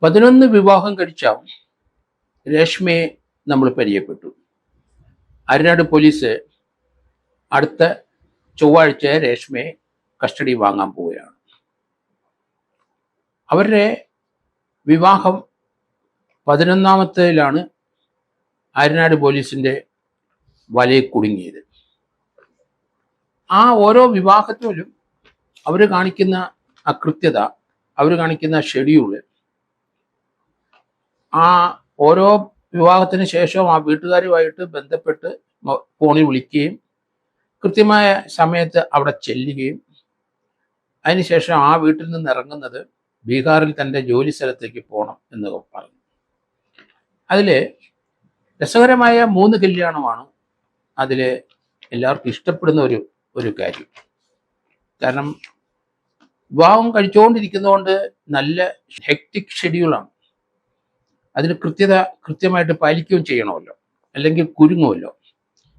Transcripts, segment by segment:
11 വിവാഹം കഴിച്ച രേഷ്മയെ നമ്മൾ പരിചയപ്പെട്ടു. അരനാട് പോലീസ് അടുത്ത ചൊവ്വാഴ്ച രേഷ്മയെ കസ്റ്റഡി വാങ്ങാൻ പോവുകയാണ്. അവരുടെ വിവാഹം 11ാമത്തേതിലാണ് അരനാട് പോലീസിൻ്റെ വലയിൽ കുടുങ്ങിയത്. ആ ഓരോ വിവാഹത്തിലും അവർ കാണിക്കുന്ന കൃത്യത, അവർ കാണിക്കുന്ന ഷെഡ്യൂള്, ആ ഓരോ വിവാഹത്തിന് ശേഷം ആ വീട്ടുകാരുമായിട്ട് ബന്ധപ്പെട്ട് ഫോണിൽ വിളിക്കുകയും കൃത്യമായ സമയത്ത് അവിടെ ചെല്ലുകയും അതിനുശേഷം ആ വീട്ടിൽ നിന്ന് ഇറങ്ങുന്നത് ബീഹാറിൽ തൻ്റെ ജോലി സ്ഥലത്തേക്ക് പോകണം എന്ന് പറഞ്ഞു. അതിൽ രസകരമായ 3 കല്യാണമാണ് അതിൽ എല്ലാവർക്കും ഇഷ്ടപ്പെടുന്ന ഒരു കാര്യം. കാരണം വിവാഹം കഴിച്ചുകൊണ്ടിരിക്കുന്നതുകൊണ്ട് നല്ല ഹെക്റ്റിക് ഷെഡ്യൂളാണ്. അതിന് കൃത്യമായിട്ട് പാലിക്കുകയും ചെയ്യണമല്ലോ, അല്ലെങ്കിൽ കുരുങ്ങുമല്ലോ.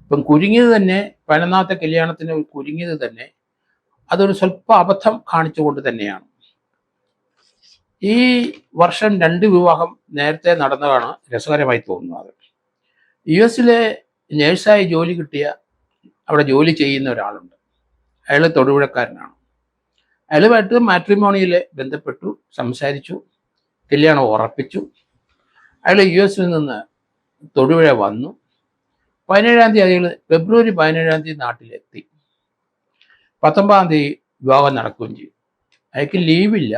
ഇപ്പം കുരുങ്ങിയത് തന്നെ 11ാമത്തെ കല്യാണത്തിന് കുരുങ്ങിയത് തന്നെ അതൊരു സ്വല്പം അബദ്ധം കാണിച്ചുകൊണ്ട് തന്നെയാണ്. ഈ വർഷം 2 വിവാഹം നേരത്തെ നടന്നതാണ് രസകരമായി തോന്നുന്നത്. US നേഴ്സായി ജോലി കിട്ടിയ, അവിടെ ജോലി ചെയ്യുന്ന ഒരാളുണ്ട്. അയാൾ തൊടുപുഴക്കാരനാണ്. അയാളുമായിട്ട് മാട്രിമോണിയിൽ ബന്ധപ്പെട്ടു, സംസാരിച്ചു, കല്യാണം ഉറപ്പിച്ചു. അയാൾ US നിന്ന് തൊടുപുഴ വന്നു. 17ാം തീയതി അയാൾ ഫെബ്രുവരി 17ാം തീയതി നാട്ടിലെത്തി. 19ാം തീയതി വിവാഹം നടക്കുകയും ചെയ്തു. അയാൾക്ക് ലീവില്ല,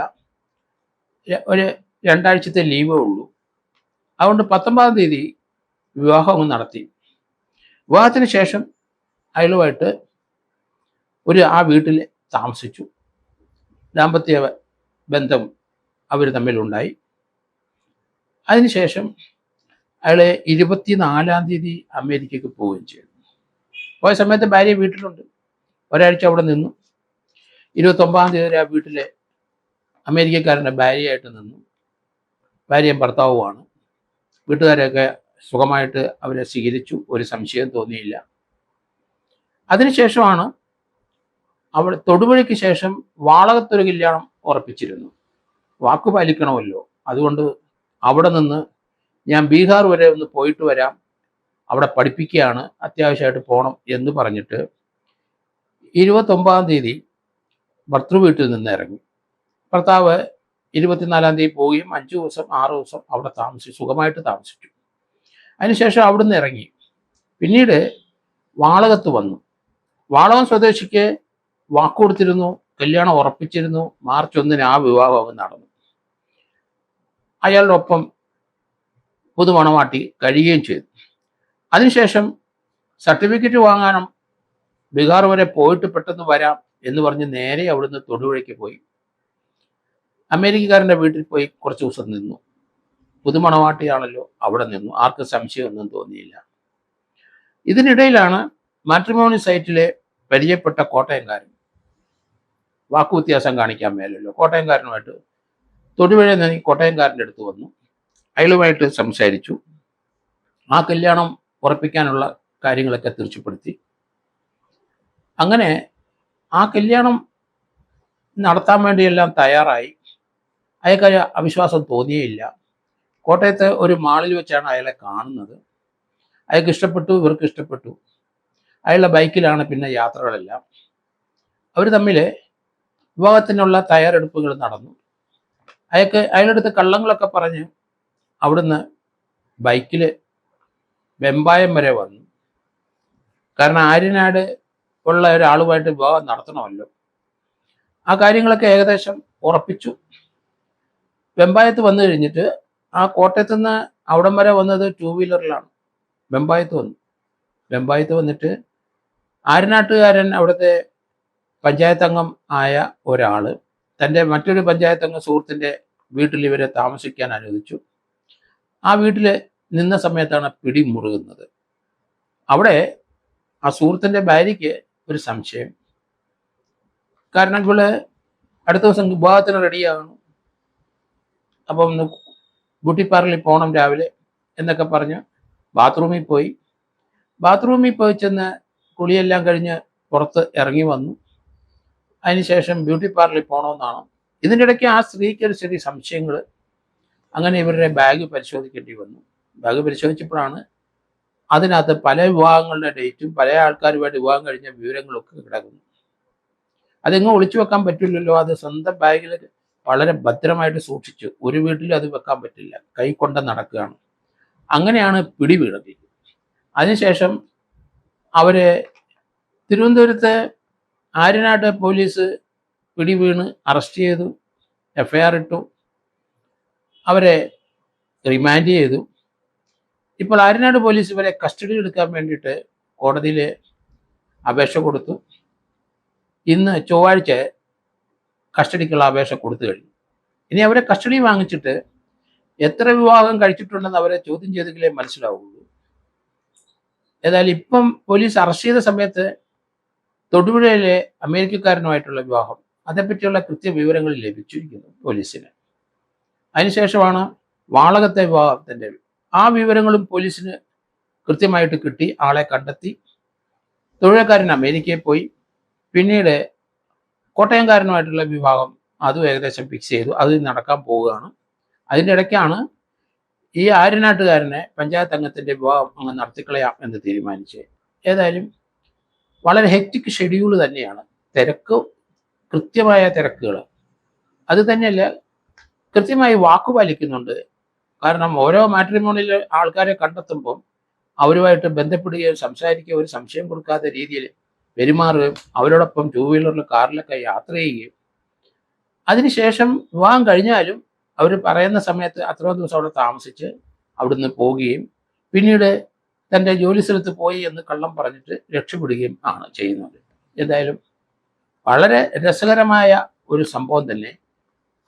ഒരു 2 ആഴ്ചത്തെ ലീവേ ഉള്ളൂ. അതുകൊണ്ട് 19ാം തീയതി വിവാഹം നടത്തി. വിവാഹത്തിന് ശേഷം അയാളുമായിട്ട് ആ വീട്ടിൽ താമസിച്ചു. ദാമ്പത്യ ബന്ധം അവർ തമ്മിലുണ്ടായി. അതിനുശേഷം അയാൾ 24ാം തീയതി അമേരിക്കയ്ക്ക് പോവുകയും ചെയ്തു. പോയ സമയത്ത് ഭാര്യ വീട്ടിലുണ്ട്. ഒരാഴ്ച അവിടെ നിന്നു. 29ാം തീയതി ആ വീട്ടിലെ അമേരിക്കക്കാരൻ്റെ ഭാര്യയായിട്ട് നിന്നു. ഭാര്യയും ഭർത്താവുമാണ്. വീട്ടുകാരൊക്കെ സുഖമായിട്ട് അവരെ സ്വീകരിച്ചു, ഒരു സംശയം തോന്നിയില്ല. അതിനുശേഷമാണ് അവിടെ തൊടുപുഴയ്ക്ക് ശേഷം വാളകത്തൊരു കല്യാണം ഉറപ്പിച്ചിരുന്നു. വാക്കു പാലിക്കണമല്ലോ, അതുകൊണ്ട് അവിടെ നിന്ന് ഞാൻ ബീഹാർ വരെ ഒന്ന് പോയിട്ട് വരാം, അവിടെ പഠിപ്പിക്കുകയാണ്, അത്യാവശ്യമായിട്ട് പോകണം എന്ന് പറഞ്ഞിട്ട് 29ാം തീയതി ഭർത്തൃ വീട്ടിൽ നിന്ന് ഇറങ്ങി. ഭർത്താവ് 24ാം തീയതി പോവുകയും 5 ദിവസം 6 ദിവസം അവിടെ സുഖമായിട്ട് താമസിച്ചു. അതിനുശേഷം അവിടുന്ന് ഇറങ്ങി. പിന്നീട് വാളകത്ത് വന്നു. വാളകം സ്വദേശിക്ക് വാക്ക് കൊടുത്തിരുന്നു, കല്യാണം ഉറപ്പിച്ചിരുന്നു. മാർച്ച് 1 ആ വിവാഹം നടന്നു. അയാളുടെ ഒപ്പം പുതുമണവാട്ടി കഴിയുകയും ചെയ്തു. അതിനുശേഷം സർട്ടിഫിക്കറ്റ് വാങ്ങാനും ബീഹാർ വരെ പോയിട്ട് പെട്ടെന്ന് വരാം എന്ന് പറഞ്ഞ് നേരെ അവിടുന്ന് തൊടുപുഴയ്ക്ക് പോയി. അമേരിക്കക്കാരൻ്റെ വീട്ടിൽ പോയി കുറച്ച് ദിവസം നിന്നു. പുതുമണവാട്ടിയാണല്ലോ, അവിടെ നിന്നു. ആർക്കും സംശയമൊന്നും തോന്നിയില്ല. ഇതിനിടയിലാണ് മാട്രിമോണി സൈറ്റിലെ പരിചയപ്പെട്ട കോട്ടയംകാരൻ, വാക്കുവ്യത്യാസം കാണിക്കാൻ മേലല്ലോ, കോട്ടയംകാരനുമായിട്ട് തൊടുപുഴ നിന്ന് കോട്ടയംകാരൻ്റെ അടുത്ത് വന്നു. അയാളുമായിട്ട് സംസാരിച്ചു. ആ കല്യാണം ഉറപ്പിക്കാനുള്ള കാര്യങ്ങളൊക്കെ തീർച്ചപ്പെടുത്തി. അങ്ങനെ ആ കല്യാണം നടത്താൻ വേണ്ടിയെല്ലാം തയ്യാറായി. അയാൾക്ക് അവിശ്വാസം തോന്നിയേയില്ല. കോട്ടയത്ത് ഒരു മാളിൽ വെച്ചാണ് അയാളെ കാണുന്നത്. അയാൾക്ക് ഇഷ്ടപ്പെട്ടു, ഇവർക്ക് ഇഷ്ടപ്പെട്ടു. അയാളുടെ ബൈക്കിലാണ് പിന്നെ യാത്രകളെല്ലാം. അവർ തമ്മിൽ വിവാഹത്തിനുള്ള തയ്യാറെടുപ്പുകൾ നടന്നു. അയാളുടെ അടുത്ത് കള്ളങ്ങളൊക്കെ പറഞ്ഞ് അവിടുന്ന് ബൈക്കിൽ വെമ്പായം വരെ വന്നു. കാരണം ആര്യനാട് ഉള്ള ഒരാളുമായിട്ട് വിവാഹം നടത്തണമല്ലോ. ആ കാര്യങ്ങളൊക്കെ ഏകദേശം ഉറപ്പിച്ചു. വെമ്പായത്ത് വന്നു കഴിഞ്ഞിട്ട് ആ കോട്ടയത്ത് നിന്ന് അവിടം വരെ വന്നത് 2 വീലറിലാണ്. വെമ്പായത്ത് വന്നു. വെമ്പായത്ത് വന്നിട്ട് ആര്യനാട്ടുകാരൻ, അവിടുത്തെ പഞ്ചായത്ത് അംഗം ആയ ഒരാൾ തൻ്റെ മറ്റൊരു പഞ്ചായത്ത് അംഗ സുഹൃത്തിൻ്റെ വീട്ടിൽ ഇവരെ താമസിക്കാൻ അനുവദിച്ചു. ആ വീട്ടിൽ നിന്ന സമയത്താണ് പിടി മുറുകുന്നത്. അവിടെ ആ സുഹൃത്തിൻ്റെ ഭാര്യയ്ക്ക് ഒരു സംശയം. കാരണം ഇവള് അടുത്ത ദിവസം വിവാഹത്തിന് റെഡിയാകണം, അപ്പം ബ്യൂട്ടി പാർലറിൽ പോകണം രാവിലെ എന്നൊക്കെ പറഞ്ഞ് ബാത്റൂമിൽ പോയി ചെന്ന് കുളിയെല്ലാം കഴിഞ്ഞ് പുറത്ത് ഇറങ്ങി വന്നു. അതിനുശേഷം ബ്യൂട്ടി പാർലറിൽ പോകണമെന്നാണ്. ഇതിൻ്റെ ഇടയ്ക്ക് ആ സ്ത്രീക്ക് ഒരു ശരി സംശയങ്ങൾ. അങ്ങനെ ഇവരുടെ ബാഗ് പരിശോധിക്കേണ്ടി വന്നു. ബാഗ് പരിശോധിച്ചപ്പോഴാണ് അതിനകത്ത് പല വിവാഹങ്ങളുടെ ഡേറ്റും പല ആൾക്കാരുമായിട്ട് വിവാഹം കഴിഞ്ഞ വിവരങ്ങളൊക്കെ കിടക്കുന്നു. അതെങ്ങും ഒളിച്ചു വെക്കാൻ പറ്റില്ലല്ലോ. അത് സ്വന്തം ബാഗിൽ വളരെ ഭദ്രമായിട്ട് സൂക്ഷിച്ചു. ഒരു വീട്ടിലും അത് വെക്കാൻ പറ്റില്ല, കൈ കൊണ്ട് നടക്കുകയാണ്. അങ്ങനെയാണ് പിടി വീണത്. അതിനുശേഷം അവരെ തിരുവനന്തപുരത്ത് ആര്യനാട് പോലീസ് പിടി വീണ് അറസ്റ്റ് ചെയ്തു, FIR ഇട്ടു, അവരെ റിമാൻഡ് ചെയ്തു. ഇപ്പോൾ ആര്യനാട് പോലീസ് ഇവരെ കസ്റ്റഡിയിൽ എടുക്കാൻ വേണ്ടിയിട്ട് കോടതിയിൽ അപേക്ഷ കൊടുത്തു. ഇന്ന് ചൊവ്വാഴ്ച കസ്റ്റഡിക്കുള്ള അപേക്ഷ കൊടുത്തു കഴിഞ്ഞു. ഇനി അവരെ കസ്റ്റഡി വാങ്ങിച്ചിട്ട് എത്ര വിവാഹം കഴിച്ചിട്ടുണ്ടെന്ന് അവരെ ചോദ്യം ചെയ്തെങ്കിലേ മനസ്സിലാവുള്ളൂ. ഏതായാലും ഇപ്പം പോലീസ് അറസ്റ്റ് ചെയ്ത സമയത്ത് തൊടുപുഴയിലെ അമേരിക്കക്കാരനുമായിട്ടുള്ള വിവാഹം, അതേപ്പറ്റിയുള്ള കൃത്യ വിവരങ്ങൾ ലഭിച്ചിരിക്കുന്നു പോലീസിന്. അതിനുശേഷമാണ് വാളകത്തെ വിവാഹത്തിൻ്റെ ആ വിവരങ്ങളും പോലീസിന് കൃത്യമായിട്ട് കിട്ടി. ആളെ കണ്ടെത്തി. തൊഴിൽക്കാരൻ അമേരിക്കയിൽ പോയി. പിന്നീട് കോട്ടയംകാരനുമായിട്ടുള്ള വിവാഹം അതും ഏകദേശം ഫിക്സ് ചെയ്തു. അത് നടക്കാൻ പോവുകയാണ്. അതിൻ്റെ ഇടയ്ക്കാണ് ഈ ആര്യനാട്ടുകാരനെ പഞ്ചായത്ത് അംഗത്തിൻ്റെ വിവാഹം അങ്ങ് നടത്തിക്കളയാം എന്ന് തീരുമാനിച്ച്. ഏതായാലും വളരെ ഹെക്റ്റിക് ഷെഡ്യൂൾ തന്നെയാണ്. തിരക്ക്, കൃത്യമായ തിരക്കുകൾ. അത് തന്നെയല്ല, കൃത്യമായി വാക്കുപാലിക്കുന്നുണ്ട്. കാരണം ഓരോ മാട്രിമോണിയിൽ ആൾക്കാരെ കണ്ടെത്തുമ്പോൾ അവരുമായിട്ട് ബന്ധപ്പെടുകയും സംസാരിക്കുകയും ഒരു സംശയം കൊടുക്കാത്ത രീതിയിൽ പെരുമാറുകയും അവരോടൊപ്പം 2 വീലറിലും കാറിലൊക്കെ യാത്ര ചെയ്യുകയും അതിനുശേഷം വിവാഹം കഴിഞ്ഞാലും അവർ പറയുന്ന സമയത്ത് അത്രയും ദിവസം അവിടെ താമസിച്ച് അവിടുന്ന് പോവുകയും പിന്നീട് തൻ്റെ ജോലി സ്ഥലത്ത് പോയി എന്ന് കള്ളം പറഞ്ഞിട്ട് രക്ഷപ്പെടുകയും ആണ് ചെയ്യുന്നത്. എന്തായാലും വളരെ രസകരമായ ഒരു സംഭവം തന്നെ.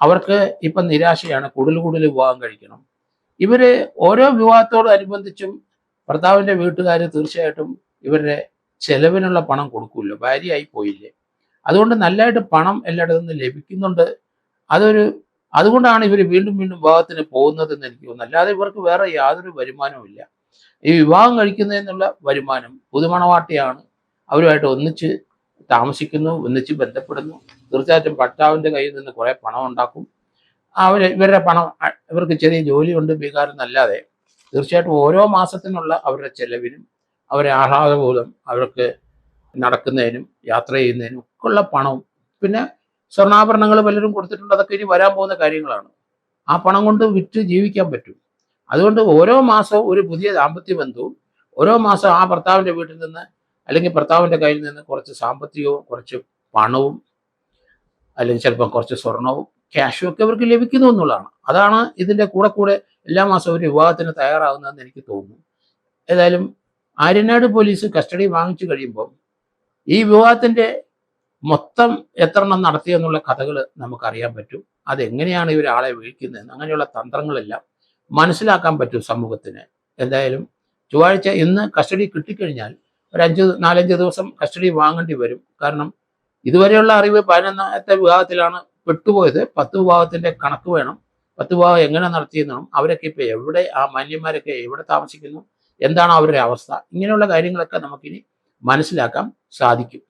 അവർക്ക് ഇപ്പം നിരാശയാണ്. കൂടുതൽ വിവാഹം കഴിക്കണം. ഇവര് ഓരോ വിവാഹത്തോടനുബന്ധിച്ചും ഭർത്താവിൻ്റെ വീട്ടുകാർ തീർച്ചയായിട്ടും ഇവരുടെ ചെലവിനുള്ള പണം കൊടുക്കുമല്ലോ, ഭാര്യയായി പോയില്ലേ. അതുകൊണ്ട് നല്ലതായിട്ട് പണം എല്ലായിടത്തു നിന്ന് ലഭിക്കുന്നുണ്ട്. അതുകൊണ്ടാണ് ഇവർ വീണ്ടും വിവാഹത്തിന് പോകുന്നതെന്ന് എനിക്ക് തോന്നുന്നു. അല്ലാതെ ഇവർക്ക് വേറെ യാതൊരു വരുമാനവും ഇല്ല. ഈ വിവാഹം കഴിക്കുന്നതിനുള്ള വരുമാനം പുതുമണവാട്ടിയാണ്. അവരുമായിട്ട് ഒന്നിച്ച് താമസിക്കുന്നു, ഒന്നിച്ച് ബന്ധപ്പെടുന്നു. തീർച്ചയായിട്ടും ഭർത്താവിൻ്റെ കയ്യിൽ നിന്ന് കുറേ പണം ഉണ്ടാക്കും. ഇവരുടെ പണം, ഇവർക്ക് ചെറിയ ജോലിയുണ്ട് ബീഹാർ എന്നല്ലാതെ തീർച്ചയായിട്ടും ഓരോ മാസത്തിനുള്ള അവരുടെ ചെലവിനും അവരെ ആഹ്ലാദപൂർവ്വം അവർക്ക് നടക്കുന്നതിനും യാത്ര ചെയ്യുന്നതിനും ഒക്കെ ഉള്ള പണവും പിന്നെ സ്വർണ്ണാഭരണങ്ങൾ പലരും കൊടുത്തിട്ടുണ്ട്. അതൊക്കെ ഇനി വരാൻ പോകുന്ന കാര്യങ്ങളാണ്. ആ പണം കൊണ്ട് വിറ്റ് ജീവിക്കാൻ പറ്റും. അതുകൊണ്ട് ഓരോ മാസവും ഒരു പുതിയ ദാമ്പത്യ ബന്ധവും ഓരോ മാസം ആ ഭർത്താവിൻ്റെ വീട്ടിൽ നിന്ന് അല്ലെങ്കിൽ ഭർത്താവിൻ്റെ കയ്യിൽ നിന്ന് കുറച്ച് സാമ്പത്തികവും കുറച്ച് പണവും അല്ലെങ്കിൽ ചിലപ്പോൾ കുറച്ച് സ്വർണവും ക്യാഷും ഒക്കെ അവർക്ക് ലഭിക്കുന്നു എന്നുള്ളതാണ്. അതാണ് ഇതിൻ്റെ കൂടെ എല്ലാ മാസവും ഒരു വിവാഹത്തിന് തയ്യാറാകുന്നതെന്ന് എനിക്ക് തോന്നുന്നു. ഏതായാലും ആര്യനാട് പോലീസ് കസ്റ്റഡി വാങ്ങിച്ചു കഴിയുമ്പോൾ ഈ വിവാഹത്തിൻ്റെ മൊത്തം എത്ര എണ്ണം നടത്തിയെന്നുള്ള കഥകൾ നമുക്കറിയാൻ പറ്റും. അതെങ്ങനെയാണ് ഇവർ ആളെ വീഴ്ത്തുന്നതെന്ന് അങ്ങനെയുള്ള തന്ത്രങ്ങളെല്ലാം മനസ്സിലാക്കാൻ പറ്റും സമൂഹത്തിന്. എന്തായാലും ചൊവ്വാഴ്ച ഇന്ന് കസ്റ്റഡി കിട്ടിക്കഴിഞ്ഞാൽ ഒരു 4-5 ദിവസം കസ്റ്റഡി വാങ്ങേണ്ടി വരും. കാരണം ഇതുവരെയുള്ള അറിവ് 11ാമത്തെ വിവാഹത്തിലാണ് പെട്ടുപോയത്. 10 വിവാഹത്തിൻ്റെ കണക്ക് വേണം. 10 വിവാഹം എങ്ങനെ നടത്തിയെന്നും അവരൊക്കെ ഇപ്പോൾ എവിടെ, ആ മാന്യന്മാരൊക്കെ എവിടെ താമസിക്കുന്നു, എന്താണ് അവരുടെ അവസ്ഥ, ഇങ്ങനെയുള്ള കാര്യങ്ങളൊക്കെ നമുക്കിനി മനസ്സിലാക്കാൻ സാധിക്കും.